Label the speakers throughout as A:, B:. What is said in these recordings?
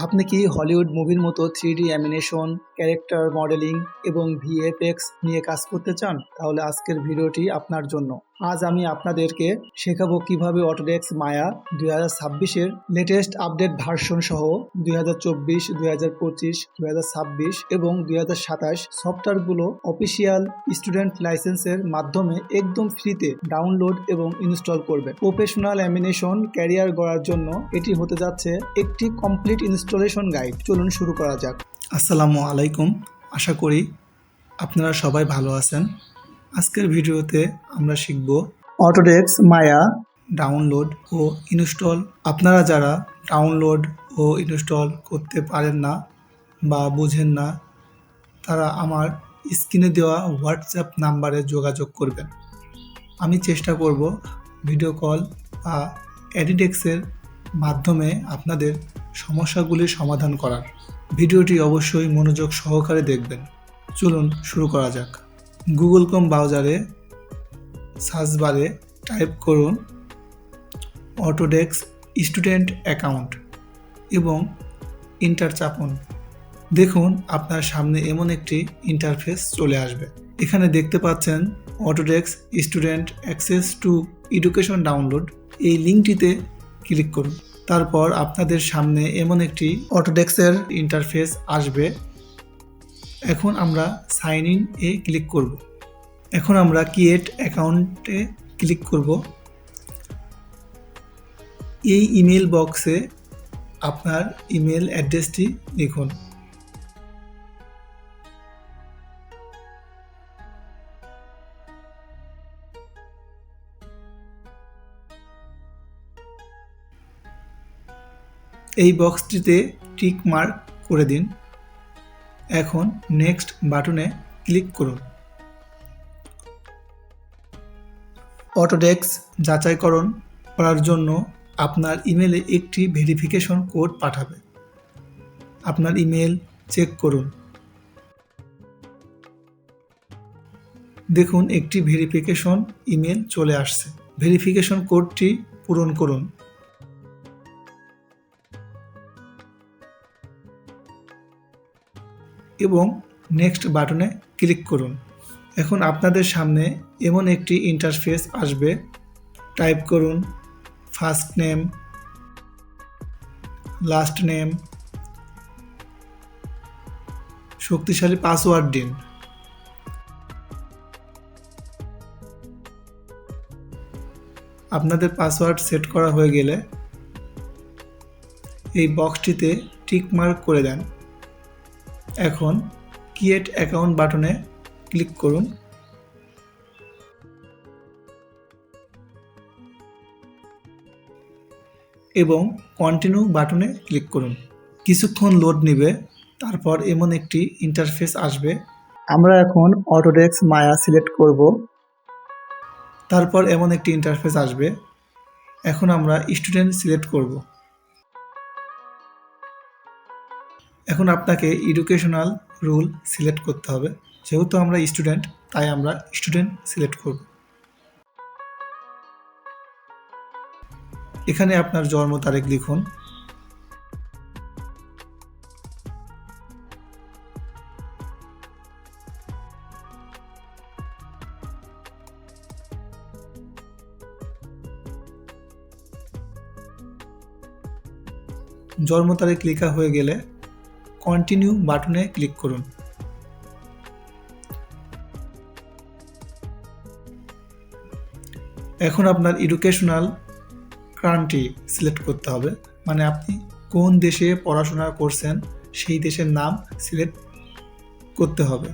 A: আপনি কি হলিউড মুভির মতো 3D অ্যানিমেশন, ক্যারেক্টার মডেলিং এবং ভিএফএক্স নিয়ে কাজ করতে চান? তাহলে আজকের ভিডিওটি আপনার জন্য। আজ আমি আপনাদেরকে শেখাবো কিভাবে অটোডেস্ক মায়া 2026-এর লেটেস্ট আপডেট ভার্সন সহ 2024, 2025, 2026 এবং 2027 সফটওয়্যারগুলো অফিসিয়াল স্টুডেন্ট লাইসেন্সের মাধ্যমে একদম ফ্রিতে ডাউনলোড এবং ইনস্টল করবেন। প্রফেশনাল অ্যানিমেশন ক্যারিয়ার গড়ার জন্য এটি হতে যাচ্ছে একটি কমপ্লিট ইনস্টলেশন গাইড। চলুন শুরু করা যাক। আসসালামু আলাইকুম, আশা করি আপনারা সবাই ভালো আছেন। আজকের ভিডিওতে আমরা শিখব অটোডেস্ক মায়া ডাউনলোড ও ইনস্টল। আপনারা যারা ডাউনলোড ও ইনস্টল করতে পারেন না বা বুঝেন না, তারা আমার স্ক্রিনে দেওয়া হোয়াটসঅ্যাপ নাম্বারে যোগাযোগ করবেন। আমি চেষ্টা করব ভিডিও কল বা অ্যাডিডেক্সের মাধ্যমে আপনাদের সমস্যাগুলির সমাধান করার। ভিডিওটি অবশ্যই মনোযোগ সহকারে দেখবেন। চলুন শুরু করা যাক। গুগল ক্রোম ব্রাউজারে সার্চ বারে টাইপ করুন অটোডেস্ক স্টুডেন্ট অ্যাকাউন্ট এবং এন্টার চাপুন। দেখুন আপনার সামনে এমন একটি ইন্টারফেস চলে আসবে। এখানে দেখতে পাচ্ছেন Autodesk student access to education download. এই লিঙ্কটিতে ক্লিক করুন। তারপর আপনাদের সামনে এমন একটি অটোডেস্কের ইন্টারফেস আসবে। এখন আমরা সাইন ইন এ ক্লিক করব। এখন আমরা ক্রিয়েট অ্যাকাউন্টে ক্লিক করব। এই ইমেল বক্সে আপনার ইমেল অ্যাড্রেসটি লিখুন। এই বক্সটিতে টিক মার্ক করে দিন। এখন নেক্সট বাটনে ক্লিক করুন। অটোডেস্ক যাচাইকরণ করার জন্য আপনার ইমেলে একটি ভেরিফিকেশন কোড পাঠাবে। আপনার ইমেল চেক করুন। দেখুন একটি ভেরিফিকেশন ইমেল চলে আসছে। ভেরিফিকেশন কোডটি পূরণ করুন এবং নেক্সট বাটনে ক্লিক করুন। এখন আপনাদের সামনে এমন একটি ইন্টারফেস আসবে। টাইপ করুন ফার্স্ট নেম, লাস্ট নেম, শক্তিশালী পাসওয়ার্ড দিন। আপনাদের পাসওয়ার্ড সেট করা হয়ে গেলে এই বক্সটিতে টিক মার্ক করে দেন। এখন ক্রিয়েট অ্যাকাউন্ট বাটনে ক্লিক করুন এবং কন্টিনিউ বাটনে ক্লিক করুন। কিছুক্ষণ লোড নেবে, তারপর এমন একটি ইন্টারফেস আসবে। আমরা এখন অটোডেস্ক মায়া সিলেক্ট করব। তারপর এমন একটি ইন্টারফেস আসবে। এখন আমরা স্টুডেন্ট সিলেক্ট করব। এখন আপনাকে এডুকেশনাল রুল সিলেক্ট করতে হবে। যেহেতু আমরা স্টুডেন্ট, তাই আমরা স্টুডেন্ট সিলেক্ট করব। এখানে আপনার জন্ম তারিখ লিখুন। জন্ম তারিখ লেখা হয়ে গেলে কন্টিনিউ বাটনে ক্লিক করুন। এখন আপনার এডুকেশনাল কান্ট্রি সিলেক্ট করতে হবে, মানে আপনি কোন দেশে পড়াশোনা করছেন সেই দেশের নাম সিলেক্ট করতে হবে।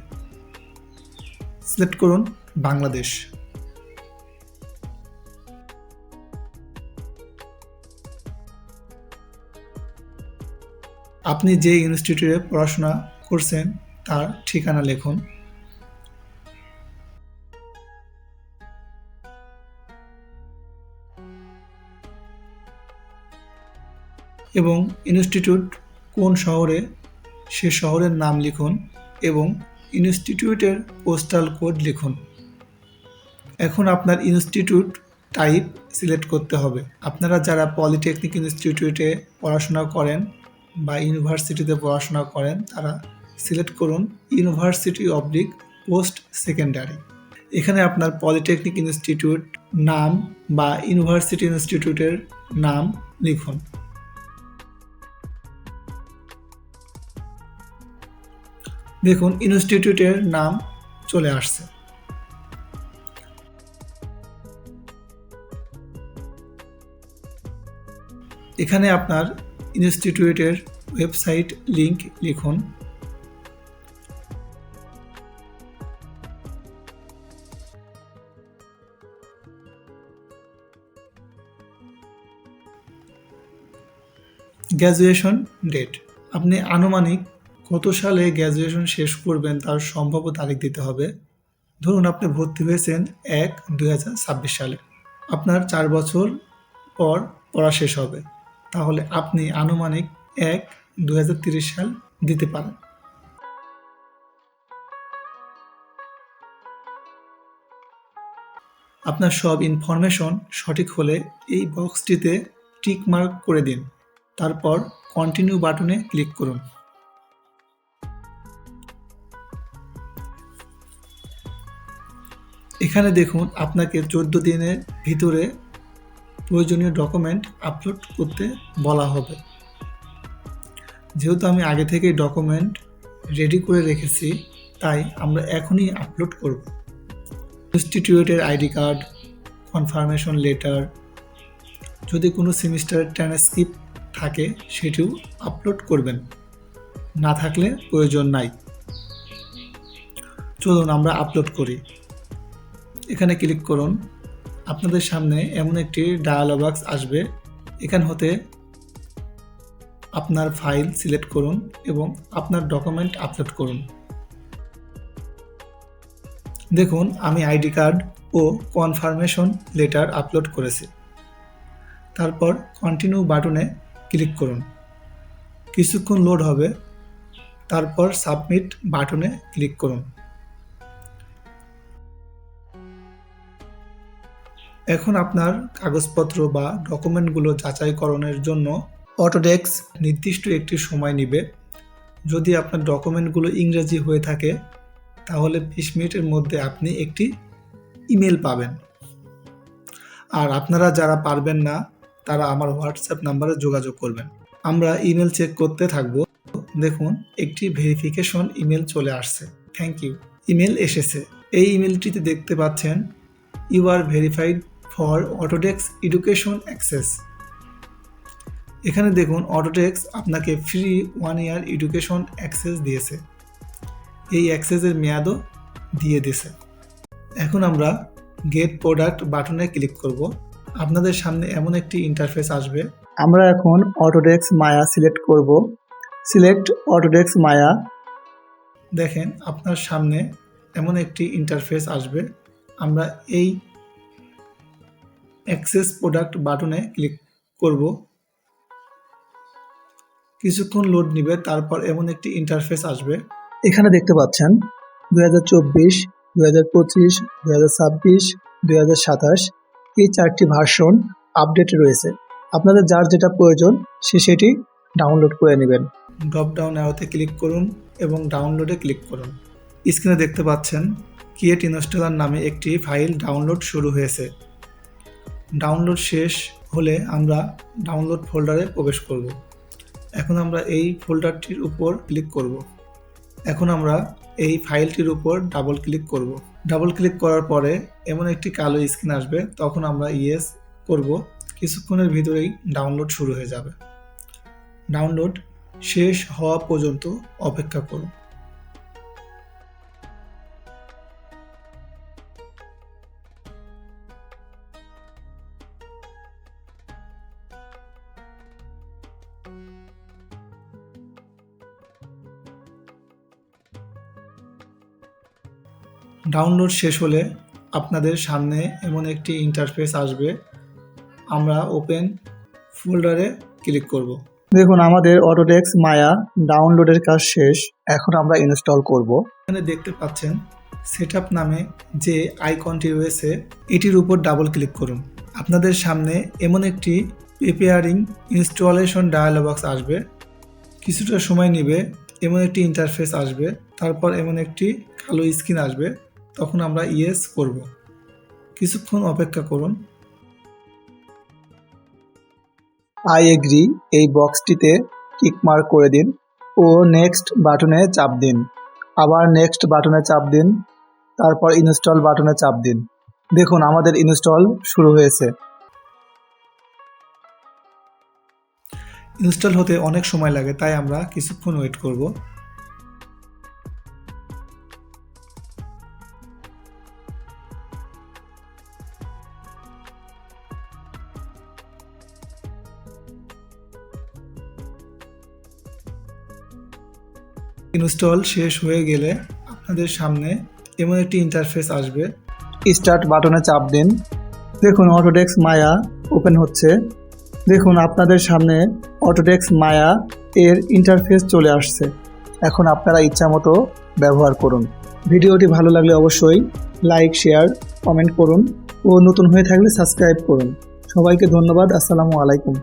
A: সিলেক্ট করুন বাংলাদেশ। আপনি যে ইনস্টিটিউটে পড়াশোনা করছেন তার ঠিকানা লিখুন। এবং ইনস্টিটিউট কোন শহরে সে শহরের নাম লিখুন এবং ইনস্টিটিউটের পোস্টাল কোড লিখুন। এখন আপনার ইনস্টিটিউট টাইপ সিলেক্ট করতে হবে। আপনারা যারা পলিটেকনিক ইনস্টিটিউটে পড়াশোনা করেন বা ইউনিভার্সিটিতে পড়াশোনা করেন তারা সিলেক্ট করুন ইউনিভার্সিটি অবলিক পোস্ট সেকেন্ডারি। এখানে আপনার পলিটেকনিক ইনস্টিটিউট নাম বা ইউনিভার্সিটি ইনস্টিটিউটের নাম লিখুন। দেখুন ইনস্টিটিউটের নাম চলে আসছে। এখানে আপনার ইনস্টিটিউটের ওয়েবসাইট লিংক লিখুন। গ্র্যাজুয়েশন ডেট, আপনি আনুমানিক কত সালে গ্র্যাজুয়েশন শেষ করবেন তার সম্ভাব্য তারিখ দিতে হবে। ধরুন আপনি ভর্তি হয়েছেন 1/2026 সালে, আপনার 4 বছর পর পড়া শেষ হবে, তাহলে আপনি আনুমানিক 1/2030 সাল দিতে পারেন। আপনার সব ইনফরমেশন সঠিক হলে এই বক্সটিতে টিক মার্ক করে দিন, তারপর কন্টিনিউ বাটনে ক্লিক করুন। এখানে দেখুন আপনাকে 14 দিনের ভিতরে প্রয়োজনীয় ডকুমেন্ট আপলোড করতে বলা হবে। যেহেতু আমি আগে থেকেই ডকুমেন্ট রেডি করে রেখেছি, তাই আমরা এখনই আপলোড করব। ইনস্টিটিউটের আইডি কার্ড, কনফার্মেশন লেটার, যদি কোনো সেমিস্টারের ট্রান্সক্রিপ্ট থাকে সেটিও আপলোড করবেন, না থাকলে প্রয়োজন নাই। চলুন আমরা আপলোড করি। এখানে ক্লিক করুন। আপনাদের সামনে এমন একটি ডায়ালগ বক্স আসবে, এখান হতে আপনার ফাইল সিলেক্ট করুন এবং আপনার ডকুমেন্ট আপলোড করুন। দেখুন আমি আইডি কার্ড ও কনফার্মেশন লেটার আপলোড করেছি। তারপর কন্টিনিউ বাটনে ক্লিক করুন। কিছুক্ষণ লোড হবে, তারপর সাবমিট বাটনে ক্লিক করুন। এখন আপনার কাগজপত্র বা ডকুমেন্টগুলো যাচাইকরণের জন্য অটোডেস্ক নির্দিষ্ট একটি সময় নেবে। যদি আপনার ডকুমেন্টগুলো ইংরেজি হয়ে থাকে তাহলে 20 মিনিটের মধ্যে আপনি একটি ইমেল পাবেন। আর আপনারা যারা পারবেন না তারা আমার হোয়াটসঅ্যাপ নাম্বারে যোগাযোগ করবেন, আমরা ইমেল চেক করতে থাকব। দেখুন একটি ভেরিফিকেশন ইমেল চলে আসছে। থ্যাংক ইউ, ইমেল এসেছে। এই ইমেলটিতে দেখতে পাচ্ছেন you are verified for Autodesk education access. এখানে দেখুন অটোডেস্ক আপনাকে ফ্রি 1 ইয়ার এডুকেশন অ্যাক্সেস দিয়েছে, এই অ্যাক্সেসের মেয়াদও দিয়ে দিয়েছে। এখন আমরা গেট প্রোডাক্ট বাটনে ক্লিক করব। আপনাদের সামনে এমন একটি ইন্টারফেস আসবে। আমরা এখন অটোডেস্ক মায়া সিলেক্ট করব। সিলেক্ট অটোডেস্ক মায়া। দেখেন আপনার সামনে এমন একটি ইন্টারফেস আসবে। আমরা এই অ্যাক্সেস প্রোডাক্ট বাটনে ক্লিক করব। কিছুক্ষণ লোড নিবে, তারপর এমন একটি ইন্টারফেস আসবে। এখানে দেখতে পাচ্ছেন 2024, 2025, 2026, 2027 এই 4টি ভার্সন আপডেট রয়েছে। আপনাদের যার যেটা প্রয়োজন সেটি ডাউনলোড করে নেবেন। ড্রপ ডাউন অ্যারোতে ক্লিক করুন এবং ডাউনলোডে ক্লিক করুন। স্ক্রিনে দেখতে পাচ্ছেন ক্রিয়েট ইনস্টলার নামে একটি ফাইল ডাউনলোড শুরু হয়েছে। ডাউনলোড শেষ হলে আমরা ডাউনলোড ফোল্ডারে প্রবেশ করব। এখন আমরা এই ফোল্ডারটির উপর ক্লিক করব। এখন আমরা এই ফাইলটির উপর ডাবল ক্লিক করব। ডাবল ক্লিক করার পরে এমন একটি কালো স্ক্রিন আসবে, তখন আমরা ইয়েস করব। কিছুক্ষণের ভিতরেই ডাউনলোড শুরু হয়ে যাবে। ডাউনলোড শেষ হওয়া পর্যন্ত অপেক্ষা করুন। ডাউনলোড শেষ হলে আপনাদের সামনে এমন একটি ইন্টারফেস আসবে। আমরা ওপেন ফোল্ডারে ক্লিক করব। দেখুন আমাদের অটোডেস্ক মায়া ডাউনলোডের কাজ শেষ। এখন আমরা ইনস্টল করব। এখানে দেখতে পাচ্ছেন সেটআপ নামে যে আইকনটি রয়েছে এটির উপর ডাবল ক্লিক করুন। আপনাদের সামনে এমন একটি প্রিপেয়ারিং ইনস্টলেশন ডায়ালগ বক্স আসবে। কিছুটা সময় নেবে, এমন একটি ইন্টারফেস আসবে, তারপর এমন একটি কালো স্ক্রিন আসবে, তখন আমরা ইয়েস করব। কিছুক্ষণ অপেক্ষা করুন। আই এগ্রি এই বক্সটিতে টিক মার্ক করে দিন ও নেক্সট বাটনে চাপ দিন। আবার নেক্সট বাটনে চাপ দিন, তারপর ইনস্টল বাটনে চাপ দিন। দেখুন আমাদের ইনস্টল শুরু হয়েছে। ইনস্টল হতে অনেক সময় লাগে, তাই আমরা কিছুক্ষণ ওয়েট করব। ইনস্টল শেষ হয়ে গেলে আপনাদের সামনে এমন একটি ইন্টারফেস আসবে। স্টার্ট বাটনে চাপ দিন। দেখুন অটোডেস্ক মায়া ওপেন হচ্ছে। দেখুন আপনাদের সামনে অটোডেস্ক মায়া এর ইন্টারফেস চলে আসছে। এখন আপনারা ইচ্ছামতো ব্যবহার করুন। ভিডিওটি ভালো লাগলে অবশ্যই লাইক, শেয়ার, কমেন্ট করুন ও নতুন হয়ে থাকলে সাবস্ক্রাইব করুন। সবাইকে ধন্যবাদ। আসসালামু আলাইকুম।